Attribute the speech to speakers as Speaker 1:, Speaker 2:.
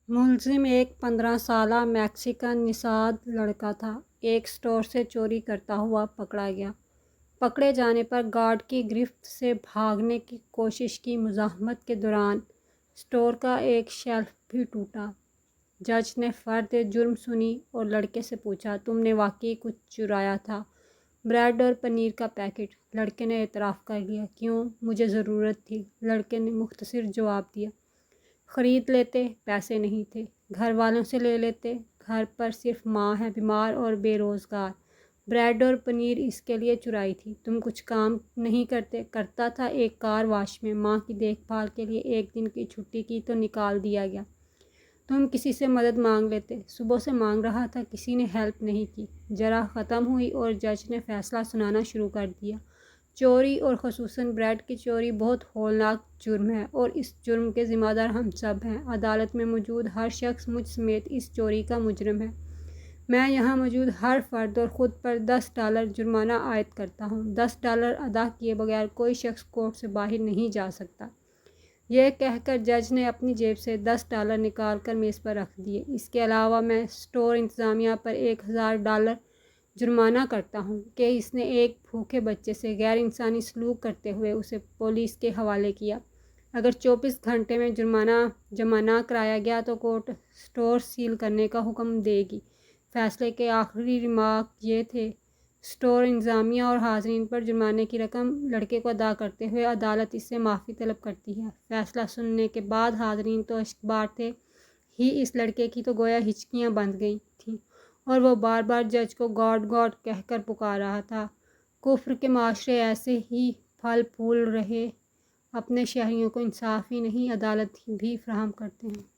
Speaker 1: ملزم ایک 15 سالہ میکسیکن نژاد لڑکا تھا۔ ایک اسٹور سے چوری کرتا ہوا پکڑا گیا۔ پکڑے جانے پر گارڈ کی گرفت سے بھاگنے کی کوشش کی مزاحمت کے دوران اسٹور کا ایک شیلف بھی ٹوٹا۔ جج نے فرد جرم سنی اور لڑکے سے پوچھا، تم نے واقعی کچھ چرایا تھا؟ بریڈ اور پنیر کا پیکٹ۔ لڑکے نے اعتراف کر لیا۔ کیوں؟ مجھے ضرورت تھی، لڑکے نے مختصر جواب دیا۔ خرید لیتے، پیسے نہیں تھے۔ گھر والوں سے لے لیتے، گھر پر صرف ماں ہے، بیمار اور بے روزگار۔ بریڈ اور پنیر اس کے لیے چرائی تھی۔ تم کچھ کام نہیں کرتے؟ کرتا تھا، ایک کار واش میں ماں کی دیکھ بھال کے لیے ایک دن کی چھٹی کی تو نکال دیا گیا۔ تم کسی سے مدد مانگ لیتے؟ صبح سے مانگ رہا تھا، کسی نے ہیلپ نہیں کی۔ جرح ختم ہوئی اور جج نے فیصلہ سنانا شروع کر دیا۔ چوری اور خصوصاً بریڈ کی چوری بہت ہولناک جرم ہے اور اس جرم کے ذمہ دار ہم سب ہیں۔ عدالت میں موجود ہر شخص مجھ سمیت اس چوری کا مجرم ہے۔ میں یہاں موجود ہر فرد اور خود پر $10 جرمانہ عائد کرتا ہوں۔ $10 ادا کیے بغیر کوئی شخص کورٹ سے باہر نہیں جا سکتا۔ یہ کہہ کر جج نے اپنی جیب سے $10 نکال کر میز پر رکھ دیے۔ اس کے علاوہ میں اسٹور انتظامیہ پر $1000 جرمانہ کرتا ہوں کہ اس نے ایک بھوکے بچے سے غیر انسانی سلوک کرتے ہوئے اسے پولیس کے حوالے کیا۔ اگر 24 گھنٹے میں جرمانہ جمع نہ کرایا گیا تو کورٹ اسٹور سیل کرنے کا حکم دے گی۔ فیصلے کے آخری ریمارک یہ تھے، اسٹور انتظامیہ اور حاضرین پر جرمانے کی رقم لڑکے کو ادا کرتے ہوئے عدالت اس سے معافی طلب کرتی ہے۔ فیصلہ سننے کے بعد حاضرین تو اشکبار تھے ہی، اس لڑکے کی تو گویا ہچکیاں بندھ گئی تھیں اور وہ بار بار جج کو گاڈ گاڈ کہہ کر پکار رہا تھا۔ کفر کے معاشرے ایسے ہی پھل پھول رہے، اپنے شہریوں کو انصاف ہی نہیں عدالت بھی فراہم کرتے ہیں۔